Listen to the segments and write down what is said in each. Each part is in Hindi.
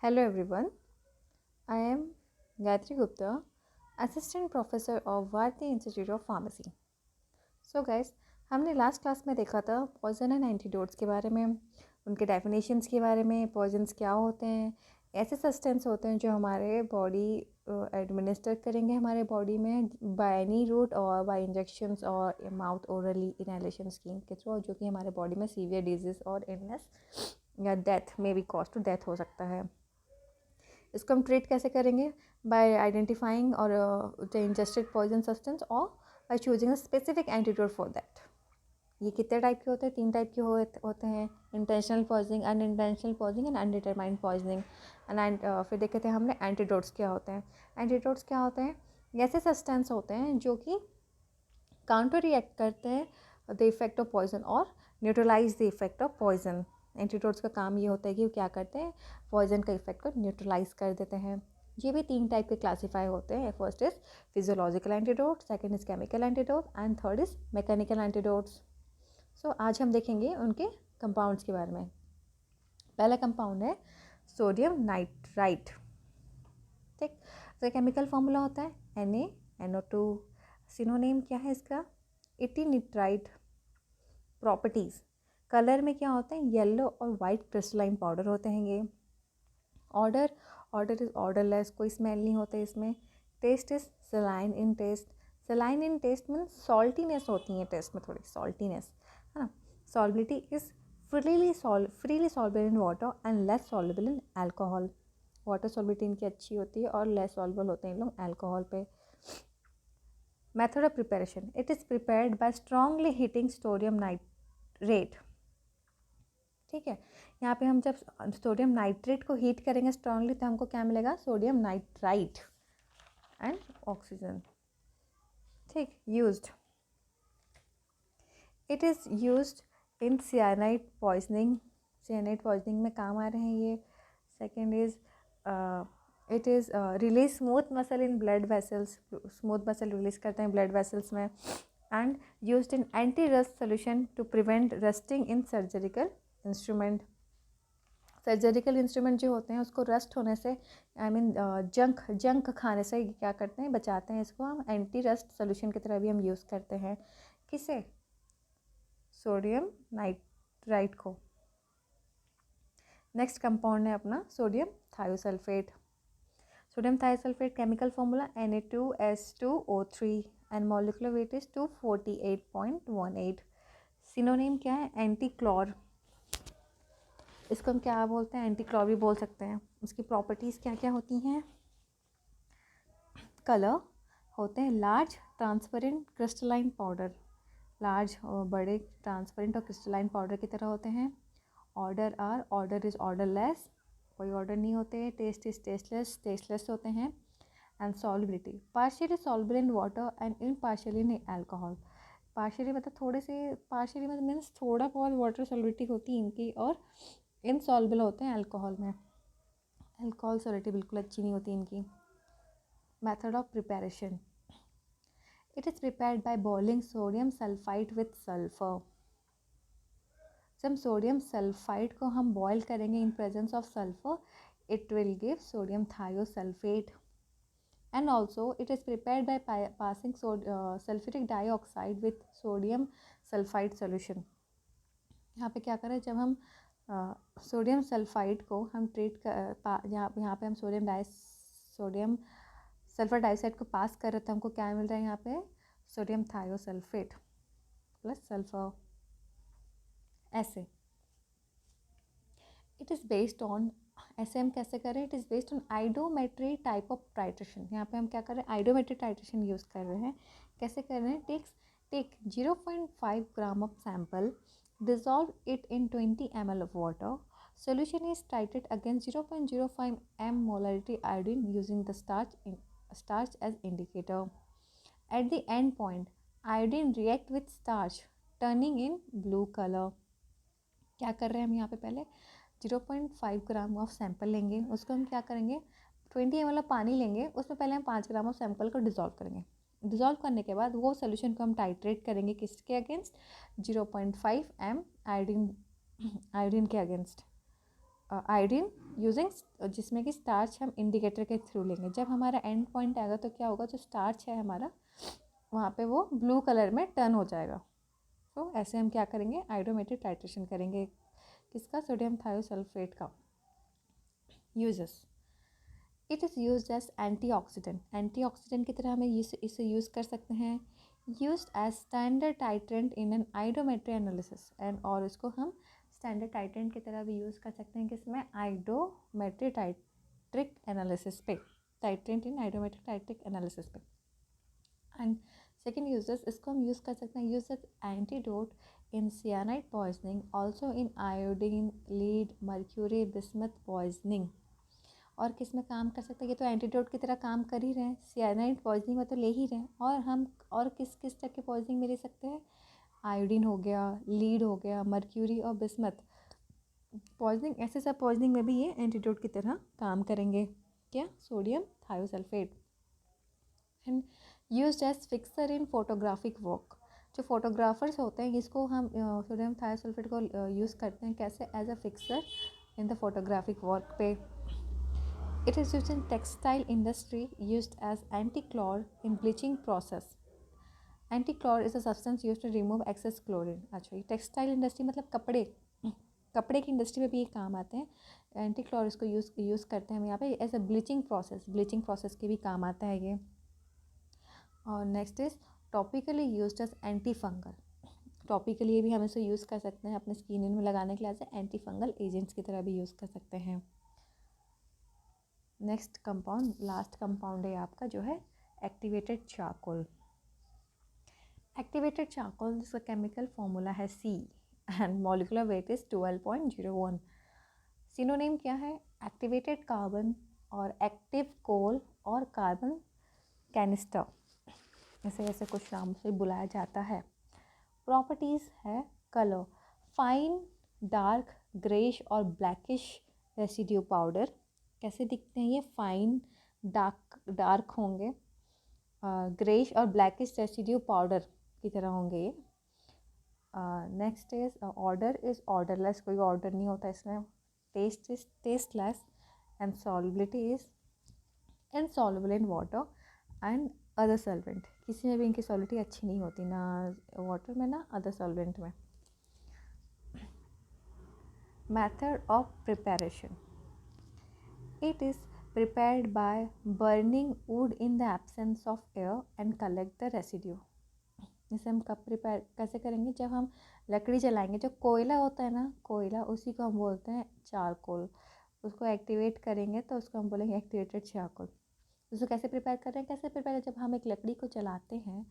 Hello everyone, I am Gayatri Gupta, Assistant Professor of Bharati Institute of Pharmacy. So guys, हमने लास्ट क्लास में देखा था पॉइजन एंड एंटीडोट्स के बारे में, उनके डेफिनेशंस के बारे में, पॉइजन्स क्या होते हैं, ऐसे सब्सटेंस होते हैं जो हमारे बॉडी एडमिनिस्टर करेंगे हमारे बॉडी में बाय एनी रूट और बाय इंजेक्शंस और माउथ ओरली इनहेलेशन स्कीम के थ्रू, जो कि हमारे बॉडी में सीवियर डिजीज़ और इलनेस या डेथ में भी कॉज टू डेथ हो सकता है. इसको हम ट्रीट कैसे करेंगे? बाय आइडेंटिफाइंग और द इंजेस्टेड पॉइजन सब्सटेंस और by choosing a specific antidote for that. ये कितने टाइप के होते हैं? 3 टाइप के होते हैं: intentional poisoning, unintentional poisoning and undetermined poisoning. And फिर देखे थे हमने एंटीडोट्स क्या होते हैं. एंटीडोट्स क्या होते हैं? ऐसे सब्सटेंस होते हैं जो कि काउंटर रिएक्ट करते हैं द इफेक्ट ऑफ पॉइजन और neutralise the effect of poison. Antidotes का काम ये होता है कि वो क्या करते हैं, पॉइजन का इफेक्ट को न्यूट्रलाइज कर देते हैं. ये भी 3 टाइप के क्लासीफाई होते हैं. First is physiological antidote, second is chemical antidote and third is mechanical antidotes. So आज हम देखेंगे उनके कंपाउंड्स के बारे में. पहला कंपाउंड है सोडियम नाइट्राइट. ठीक, तो केमिकल फॉर्मूला होता है Na NO2. सिनोनिम क्या है इसका? एटीनिट्राइट. प्रॉपर्टीज़, कलर में क्या होते हैं? येलो और वाइट क्रिस्टलाइन पाउडर होते हैं ये. ऑर्डर इज ऑर्डरलेस, कोई स्मेल नहीं होते इसमें. Taste is saline in taste. Saline in taste mean saltiness होती है टेस्ट में, थोड़ी सॉल्टीनेस है ना. Solubility is freely soluble in water and less soluble in alcohol. Water solubility इनकी अच्छी होती है और लेस सॉल्युबल होते हैं इन लोग अल्कोहल पे. Method of preparation, it is prepared by strongly heating sodium nitrate. ठीक है, यहाँ पे हम जब सोडियम नाइट्रेट को हीट करेंगे स्ट्रांगली तो हमको क्या मिलेगा? Sodium nitrite and oxygen. ठीक, used, it is used in cyanide poisoning. Cyanide poisoning में काम आ रहे हैं ये. Second is it is release smooth muscle in blood vessels. Smooth muscle release करते हैं ब्लड वेसल्स में. And used in anti rust solution to prevent rusting in surgical instrument. Surgical instrument जो होते हैं उसको रस्ट होने से, जंक खाने से क्या करते हैं? बचाते हैं. इसको हम एंटी रस्ट सोल्यूशन की तरह भी हम यूज़ करते हैं. किसे? सोडियम नाइट्राइट को. नेक्स्ट कंपाउंड है अपना sodium thiosulphate. Sodium thiosulphate chemical formula Na2S2O3 and molecular weight is 248.18. Synonym क्या है? एंटी क्लोर. इसको हम क्या बोलते हैं? एंटी क्लोर भी बोल सकते हैं. उसकी प्रॉपर्टीज़ क्या क्या होती हैं? कलर होते हैं large transparent crystalline powder. Large और बड़े ट्रांसपेरेंट और क्रिस्टलाइन पाउडर की तरह होते हैं. ऑर्डर इज ऑर्डरलेस, कोई ऑर्डर नहीं होते. टेस्ट इज टेस्टलेस होते हैं. And solubility, partially soluble in water and in partially in alcohol. Partially मतलब थोड़े से, पार्शियली मतलब मीन्स थोड़ा बहुत वाटर सॉल्युबिलिटी होती है इनकी, और इनसॉल्युबल होते हैं अल्कोहल में. अल्कोहल सॉल्युबिलिटी बिल्कुल अच्छी नहीं होती इनकी. Method of preparation, it is prepared by boiling sodium sulphide with sulphur. जब सोडियम सल्फाइड को हम बॉयल करेंगे in presence of sulphur, it will give sodium thiosulphate. And also it is prepared by passing sulphuric dioxide with sodium sulphide solution. यहाँ पे क्या करें? जब हम सोडियम सल्फाइड को हम ट्रीट यहाँ पे हम सोडियम सल्फर डाइऑक्साइड को पास कर रहे थे, हमको क्या मिल रहा है यहाँ पे? Sodium thiosulphate plus sulphur. ऐसे इट इज़ बेस्ड ऑन, ऐसे हम कैसे करें? It is based on iodometry type of titration. यहाँ पे हम क्या कर रहे हैं? आइडोमेट्री टाइट्रेशन यूज़ कर रहे हैं. कैसे कर रहे हैं? Take 0.5 gram of sample, dissolve it in 20 ml of water. Solution is titrated against 0.05 m molarity iodine using the starch as indicator. At the end point, iodine react with starch, turning in blue color. क्या कर रहे हैं हम यहाँ पे? पहले 0.5 ग्राम ऑफ सैंपल लेंगे, उसको हम क्या करेंगे? 20 ml पानी लेंगे, उसमें पहले हम 5 ग्राम ऑफ सैंपल को डिज़ोल्व करेंगे. डिज़ोल्व करने के बाद वो सोल्यूशन को हम टाइट्रेट करेंगे किसके अगेंस्ट? 0.5 m आयोडीन के अगेंस्ट. आयोडीन यूजिंग, जिसमें कि स्टार्च हम इंडिकेटर के थ्रू लेंगे। जब हमारा एंड पॉइंट आएगा तो क्या होगा, जो स्टार्च है हमारा वहाँ पे वो ब्लू कलर में टर्न हो जाएगा। तो ऐसे हम क्या करेंगे, आयोडोमेट्रिक टाइट्रेशन करेंगे। किसका, सोडियम थायोसल्फेट का। Uses, it is use as antioxidant की तरह हमें इसे यूज़ कर सकते हैं। Use as standard titrant in an iodometry analysis and, और इसको हम स्टैंडर्ड टाइट्रेंट की तरह भी यूज़ कर सकते हैं किसमें, आयोडोमेट्री टाइट्रिक एनालिसिस पे, titrant in iodometric titric analysis पे। एंड सेकेंड यूजेस, इसको हम यूज़ कर सकते हैं use as antidote in cyanide poisoning, also in iodine, lead, mercury, bismuth poisoning. और किस में काम कर सकते हैं, ये तो एंटीडोट की तरह काम कर ही रहे हैं, सियानाइड पॉइजनिंग में तो ले ही रहे हैं। और हम और किस किस टाइप के पॉइजनिंग में ले सकते हैं, आयोडीन हो गया, लीड हो गया, मर्क्यूरी और बिस्मथ पॉइजनिंग, ऐसे सब पॉइजनिंग में भी ये एंटीडोट की तरह काम करेंगे। क्या, sodium thiosulphate. And used as fixer in photographic work, जो फोटोग्राफर्स होते हैं इसको हम सोडियम थायोसल्फेट को यूज़ करते हैं कैसे, as a fixer in the photographic work पे। It is used in textile industry, used as anti-clor in bleaching process. Anti-clor is a substance used to remove excess chlorine. अच्छा, ये टेक्सटाइल इंडस्ट्री मतलब कपड़े की इंडस्ट्री में भी ये काम आते हैं। एंटी क्लॉर इसको यूज़ करते हैं हम यहाँ पे एज अ ब्लीचिंग प्रोसेस के भी काम आता है ये। और next is topically used as antifungal. Topically भी हम इसे यूज़ कर सकते हैं अपने स्किन में लगाने के लिए, एज एंटी फंगल एजेंट्स की तरह भी यूज़ कर सकते हैं। नेक्स्ट कंपाउंड, लास्ट कंपाउंड है आपका जो है एक्टिवेटेड चारकोल। एक्टिवेटेड चारकोल जिसका केमिकल फॉर्मूला है C and molecular weight is 12.01। Synonym क्या है, एक्टिवेटेड कार्बन और एक्टिव कोल और कार्बन कैनिस्टर, ऐसे ऐसे कुछ नाम से बुलाया जाता है। प्रॉपर्टीज़ है कलर, फाइन डार्क ग्रेश और ब्लैकिश रेसिड्यू पाउडर। कैसे दिखते हैं ये, फाइन डार्क होंगे, ग्रेश और ब्लैकिश रेसिड्यू पाउडर की तरह होंगे ये। Next is odour is odourless, कोई ऑर्डर नहीं होता इसमें। Taste is tasteless and solubility is insoluble in water and other solvent, किसी में भी इनकी सॉल्युबिलिटी अच्छी नहीं होती, ना वाटर में ना अदर सॉल्वेंट में। Method of preparation, it is prepared by burning wood in the absence of air and collect the residue। इसे हम कब प्रिपेयर कैसे करेंगे, जब हम लकड़ी जलाएंगे, जो कोयला होता है ना, कोयला उसी को हम बोलते हैं चारकोल। उसको एक्टिवेट करेंगे तो उसको हम बोलेंगे एक्टिवेटेड चारकोल। उसको कैसे प्रिपेयर कर रहे हैं, कैसे प्रिपेयर, जब हम एक लकड़ी को जलाते हैं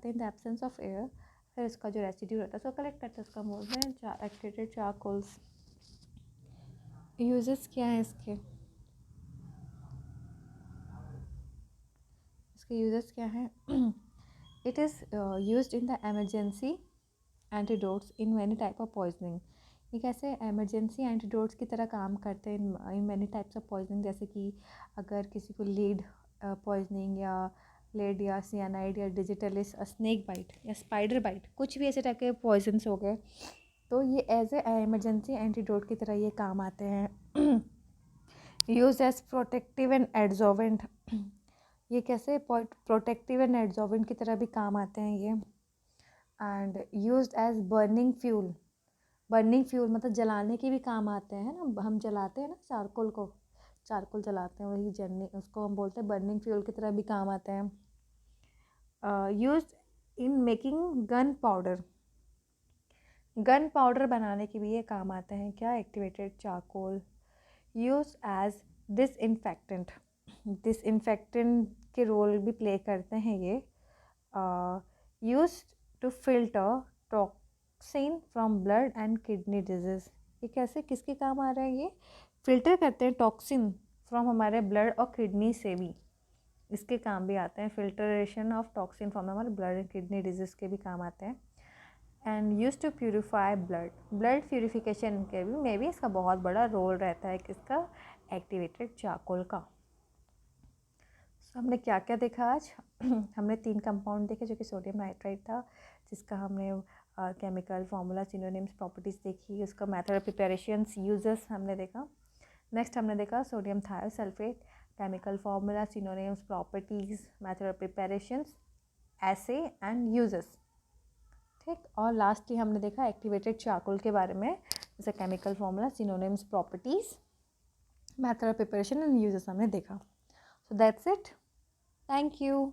in the absence of air, फिर उसका जो रेसिड्यू रहता है उसको कलेक्ट करते हैं, उसको हम बोलते हैं एक्टिवेटेड चारकोल्स। यूजेस क्या है इसके यूजेस क्या है, it is used in the emergency antidotes in many type of poisoning. ये कैसे एमरजेंसी एंटीडोट्स की तरह काम करते हैं in many types of poisoning, जैसे कि अगर किसी को लीड पॉइजनिंग या लेड या सियानाइड या डिजिटलिस, स्नेक बाइट या स्पाइडर बाइट, कुछ भी ऐसे टाइप के पॉइजन्स हो गए, तो ये एज ए एमरजेंसी एंटीडोट की तरह ये काम आते हैं। यूज एज प्रोटेक्टिव एंड एड्जॉर्वेंट, ये कैसे प्रोटेक्टिव एंड एड्जॉर्वेंट की तरह भी काम आते हैं ये। And used as burning fuel मतलब जलाने के भी काम आते हैं ना, हम जलाते हैं ना चारकोल जलाते हैं, वही जलने, उसको हम बोलते हैं बर्निंग फ्यूल की तरह भी काम आते हैं। Used in making gunpowder बनाने के भी ये काम आते हैं, क्या, activated charcoal. Use as disinfectant के रोल भी प्ले करते हैं ये। Use to filter toxin from blood and kidney disease, ये कैसे किसके काम आ रहा है, ये फिल्टर करते हैं टॉक्सिन फ्रॉम हमारे ब्लड और किडनी से भी, इसके काम भी आते हैं, फिल्टरेशन ऑफ टॉक्सिन फ्रॉम हमारे ब्लड एंड किडनी डिजीज़ के भी काम आते हैं। And use to purify blood purification के भी में भी इसका बहुत बड़ा रोल रहता है, किसका, एक्टिवेटेड चारकोल का। हमने क्या क्या देखा आज, हमने 3 कंपाउंड देखे, जो कि सोडियम नाइट्राइट था, जिसका हमने केमिकल फार्मूला, सिनोनिम्स, प्रॉपर्टीज़ देखी, उसका मेथड ऑफ प्रिपरेशंस, यूजेस हमने देखा। नेक्स्ट हमने देखा sodium thiosulphate, chemical formula, synonyms, properties, method of preparations, essay and uses. ठीक, और लास्टली हमने देखा एक्टिवेटेड चारकोल के बारे में, जैसे chemical formula, synonyms, properties, method of preparation and uses हमने देखा। So that's it, thank you.